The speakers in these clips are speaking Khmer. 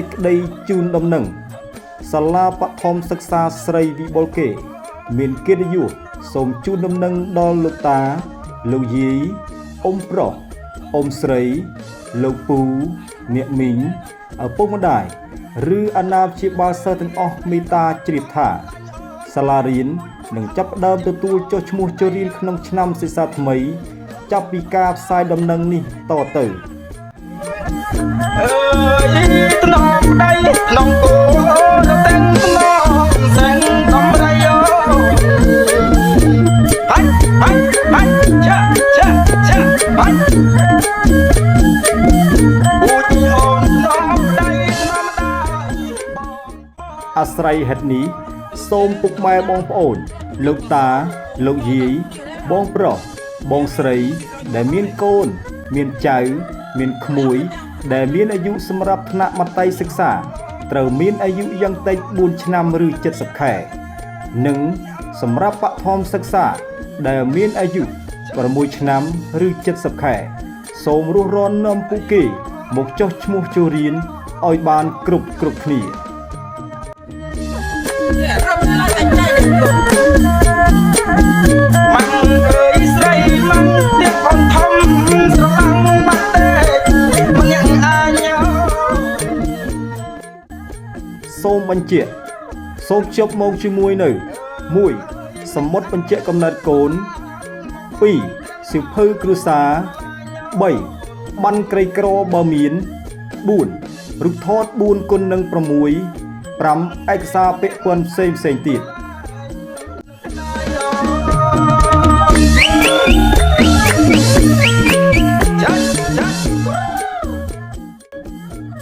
សេចក្តីជូនដំណឹងសាលាបឋមសិក្សាស្រីវិបុលកេមានកិត្តិយសសូមជូនដំណឹងដល់លោកតាលោកយាយអ៊ំប្រុសអ៊ំស្រីលោកពូអ្នកមីងឪពុកម្ដាយឬអាណាព្យាបាលសិស្សទាំងអស់មេត្តាជ្រាបថាសាលារៀននឹងចាប់ផ្ដើមទទួលចុះឈ្មោះចូលរៀនក្នុងឆ្នាំសិក្សាថ្មីចាប់ពីការផ្សាយដំណឹងនេះតទៅក្នុងដៃក្នុងគោទាំងក្នុងសែងកំរៃយោហាច់ចាអូទីអូនក្នុងដៃក្នុងដាអាស្រ័យហេតុនេះសូមពុកម៉ែបងប្អូនលោកតាលោកយាយបងប្រុសបងស្រីដែលមានកូនមានចៅមានក្មួយដែលមានអាយុសម្រាប់ថ្នាក់មត្តេយ្យសិក្សាត្រូវមានអាយុយ៉ាងតិច4ឆ្នាំឬ70ខែនិងសម្រាប់បឋមសិក្សាដែលមានអាយុ6ឆ្នាំឬ70ខែសូមរួសរាន់នាំពួកគេមកចុះឈ្មោះចូលរៀនឲ្យបានគ្រប់គ្នាម៉ាំងអើយស្រីម៉ាំងទៀតផងធំស្រឡាំងបាត់ទេម្នាក់អាញ៉ោសូមបញ្ជាក់សូមជប់មកជាមួយនៅ 1. សមុទ្របញ្ជាក់កំណត់កូន 2. សៀវភៅគ្រួសារ 3. ប័ណ្ណក្រីក្របើមាន 4. រូបថត 4x6 5. ឯកសារពាក់ព័ន្ធផ្សេងទៀត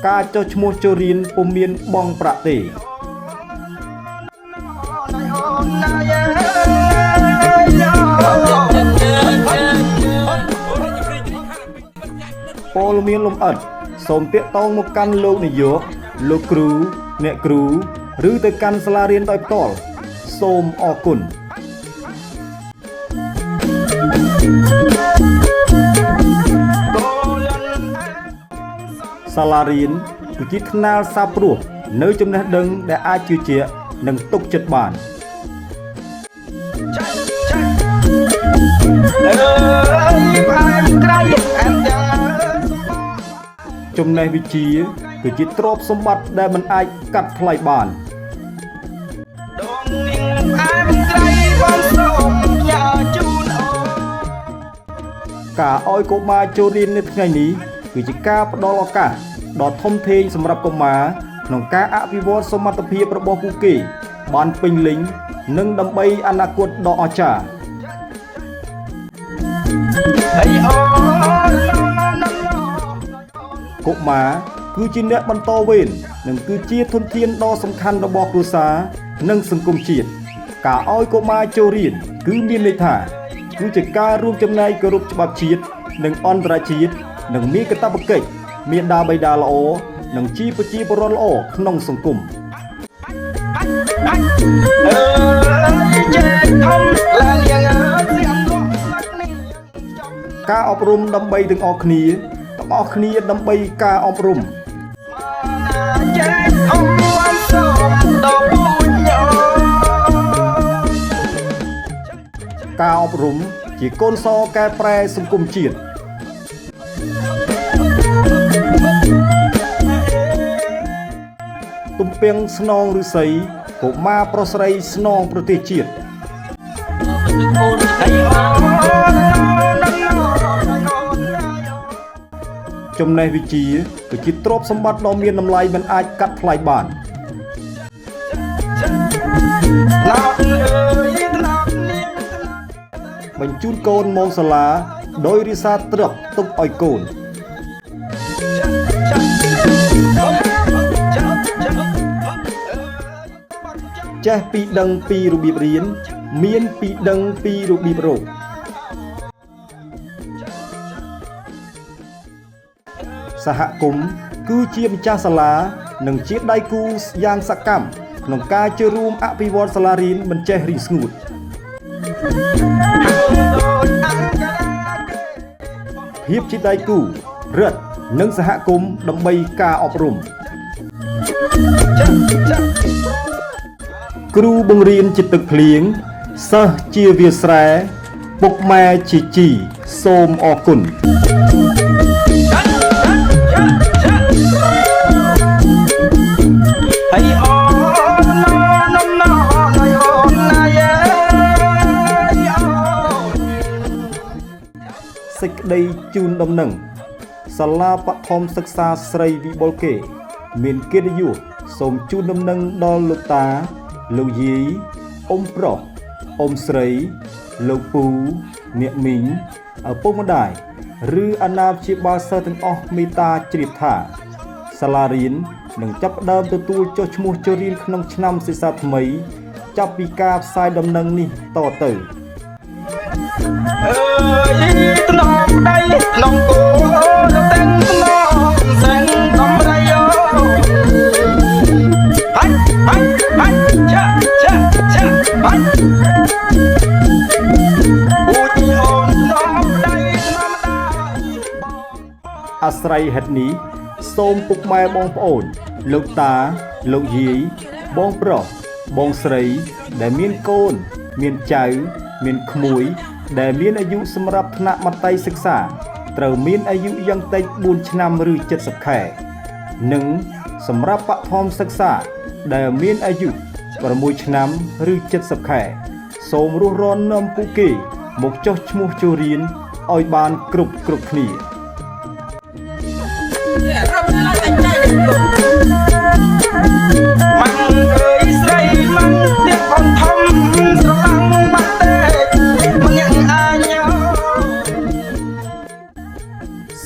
ការចុះឈ្មោះចូលរៀនពុំមានបង់ប្រាក់ទេពលមានលំអិតសូមតាក់ទងមកកាន់លោកនាយកលោកគ្រូអ្នកគ្រូឬទៅកាន់សាលារៀនដោយផ្ទាល់សូមអរគុណសាលារៀនគឺជាថ្នាលសាព្រោះនៅចំណេះដឹងដែលអាចជឿជាក់និងទុកចិត្តបានចំណេះវិជ្ជាគឺជាទ្រព្យសម្បត្តិដែលមិនអាចកាត់ថ្លៃបានការឲ្យកុមារចូលរៀននៅថ្ងៃនេះគឺជាការផ្ដល់ឱកាសដ៏ធំធេងសម្រាប់កុមារក្នុងការអភិវឌ្ឍសមត្ថភាពរបស់ពួកគេបានពេញលេញនិងដើម្បីអនាគតដ៏អស្ចារ្យកុមារគឺជាអ្នកបន្តវេននិងគឺជាធនធានដ៏សំខាន់របស់គ្រួសារនិងសង្គមជាតិការឲ្យកុមារចូលរៀនគឺមានន័យថាគឺជាការរួមចំណែកគោរពច្បាប់ជាតិនិងអន្តរជាតិនិងមានកាតព្វកិច្ចមានដាបៃតាល្អនិងជាប្រជាពលរដ្ឋល្អក្នុងសង្គមការអប់រំដើម្បីទាំងអស់គ្នាដើម្បីការអប់រំការអប់រំជាកូនសរកែប្រែសង្គមជាតិទំពាំងស្នងឫស្សីកុមារប្រុសស្រីស្នងប្រទេសជាតិចំណេះវិជ្ជាគឺជាទ្រព្យសម្បត្តិដ៏មានតម្លៃមិនអាចកាត់ថ្លៃបានបញ្ជូនកូនមកសាលាដោយរិសាត្រឹកទុកឲ្យកូនចេះពីដឹងពីរបៀបរៀនមានពីដឹងពីរបៀបរកសហគមន៍គឺជាម្ចាស់សាលានិងជាដៃគូយ៉ាងសកម្មក្នុងការចូលរួមអភិវឌ្ឍសាលារៀនមិនចេះរីស្ងួតភាពជាដៃគូរដ្ឋនិងសហគមន៍ដើម្បីការអប់រំ គ្រូបង្រៀនជាទឹកភ្លៀងសិស្សជាវាស្រែពុកម៉ែជាជីសូមអរគុណហើយអូននំណោណៃអូនណាយសេចក្តីជូនដំណឹងសាលាបឋមសិក្សាស្រីវិបុលកេមានកិត្តិយសសូមជូនដំណឹងដល់លោកតាលោកយាយអ៊ំប្រុសអ៊ំស្រីលោកពូអ្នកមីងឪពុកម្ដាយឬអាណាព្យាបាលសិស្សទាំងអស់មេត្តាជ្រាបថាសាលារៀននឹងចាប់ផ្ដើមទទួលចុះឈ្មោះចូលរៀនក្នុងឆ្នាំសិក្សាថ្មីចាប់ពីការផ្សាយដំណឹងនេះតទៅថ្នមដៃថ្នមគោទាំងថ្នមសែងកំរៃយោហាច់ហាច់ហាច់ចាចាចាហាច់អូនអូនថ្នមដៃថ្នមដៃអាស្រ័យហេតុនេះសូមពុកម៉ែបងប្អូនលោកតាលោកយាយបងប្រុសបងស្រីដែលមានកូនមានចៅមានក្មួយដែលមានអាយុសម្រាប់ថ្នាក់មត្តេយ្យសិក្សាត្រូវមានអាយុយ៉ាងតិច4ឆ្នាំឬ70ខែនិងសម្រាប់បឋមសិក្សាដែលមានអាយុ6ឆ្នាំឬ70ខែសូមរស់រាននាំពួកគេមកចុះឈ្មោះចូលរៀនឲ្យបានគ្រប់គ្នាម៉ាំងអើយស្រីម៉ាំងទៀតផងធំស្រឡាំងបាត់ទេមិនញ៉ាំអាញ៉ោ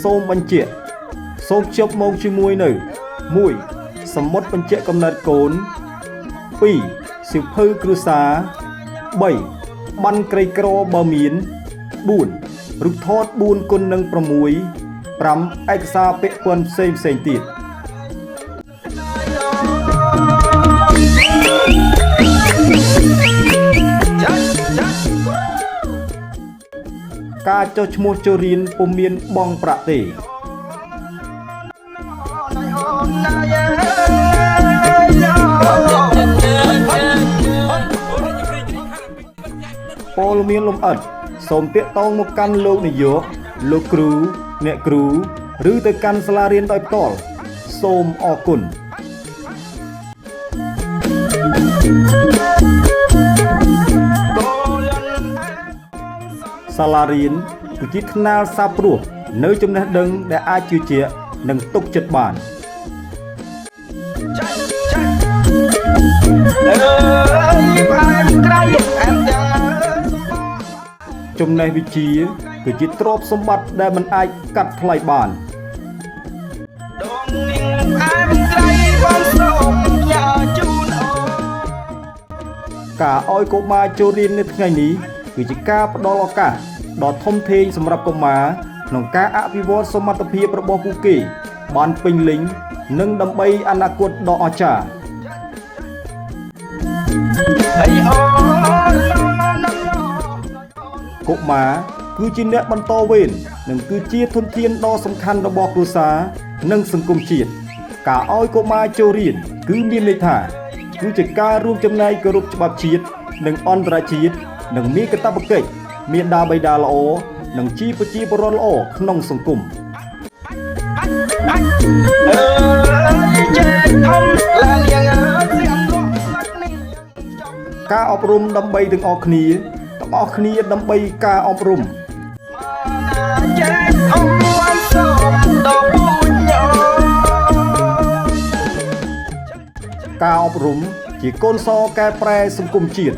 សូមបញ្ជាក់សូមជប់មកជាមួយនៅ 1. សមុទ្របញ្ជាក់កំណត់កូន 2. សៀវភៅគ្រួសារ 3. បានក្រីក្របើមាន 4. រូបថត 4x6 5. ឯកសារពាក់ព័ន្ធផ្សេងទៀតការចុះឈ្មោះចូលរៀនពុំមានបង់ប្រាក់ទេព័ត៌មានលម្អិតសូមទាក់ទងមកកាន់លោកនាយកលោកគ្រូអ្នកគ្រូឬទៅកាន់សាលារៀនដោយផ្ទាល់សូមអរគុណសាលារៀនគឺជាថ្នាលសាបព្រោះនៅចំណេះដឹងដែលអាចជឿជាក់និងទុកចិត្តបានចំណេះវិជ្ជាគឺជាទ្រព្យសម្បត្តិដែលមិនអាចកាត់ថ្លៃបានការឲ្យកុមារចូលរៀននៅថ្ងៃនេះគឺជាការផ្ដល់ឱកាសដ៏ធំធេងសម្រាប់កុមារក្នុងការអភិវឌ្ឍសមត្ថភាពរបស់ពួកគេបានពេញលេញនិងដើម្បីអនាគតដ៏អស្ចារ្យ កុមារគឺជាអ្នកបន្តវេននិងគឺជាធនធានដ៏សំខាន់របស់គ្រួសារនិងសង្គមជាតិការឲ្យកុមារចូលរៀនគឺមានន័យថាគឺជាការរួមចំណែកគោរពច្បាប់ជាតិនិងអន្តរជាតិនិងមានកាតព្វកិច្ចមានដាបៃតាល្អនិងជាប្រជាពលរដ្ឋល្អក្នុងសង្គមការអប់រំដើម្បីទាំងអស់គ្នាដើម្បីការអប់រំការអប់រំជាកូនសរកែប្រែសង្គមជាតិ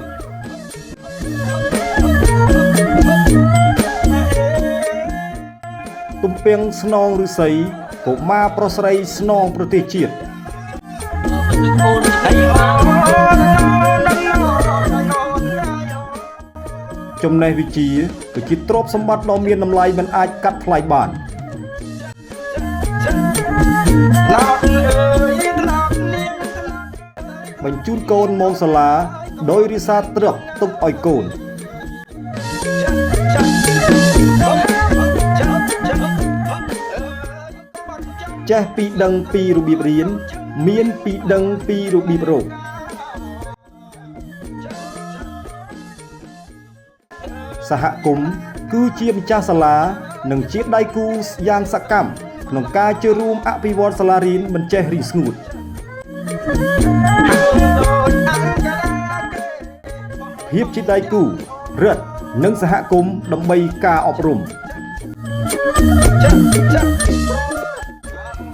ទំពាំងស្នងឫស្សីកុមារប្រុសស្រីស្នងប្រទេសជាតិចំណេះវិជ្ជាគឺជាទ្រព្យសម្បត្តិដ៏មានតម្លៃមិនអាចកាត់ថ្លៃបានបញ្ជូនកូនមកសាលាដោយរិសាត្រឹកទុកឲ្យកូនចេះពីដឹងពីរបៀបរៀន មានពីដឹងពីរបៀបរកសហគមន៍គឺជាម្ចាស់សាលានិងជាដៃគូយ៉ាងសកម្មក្នុងការចូលរួមអភិវឌ្ឍសាលារៀនមិនចេះរីងស្ងួតភាពជាដៃគូរដ្ឋនិងសហគមន៍ដើម្បីការអប់រំ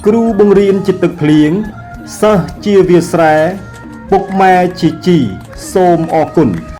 គ្រូបង្រៀនជាទឹកភ្លៀងសិស្សជាវាលស្រែពុកម៉ែជាជីសូមអរគុណ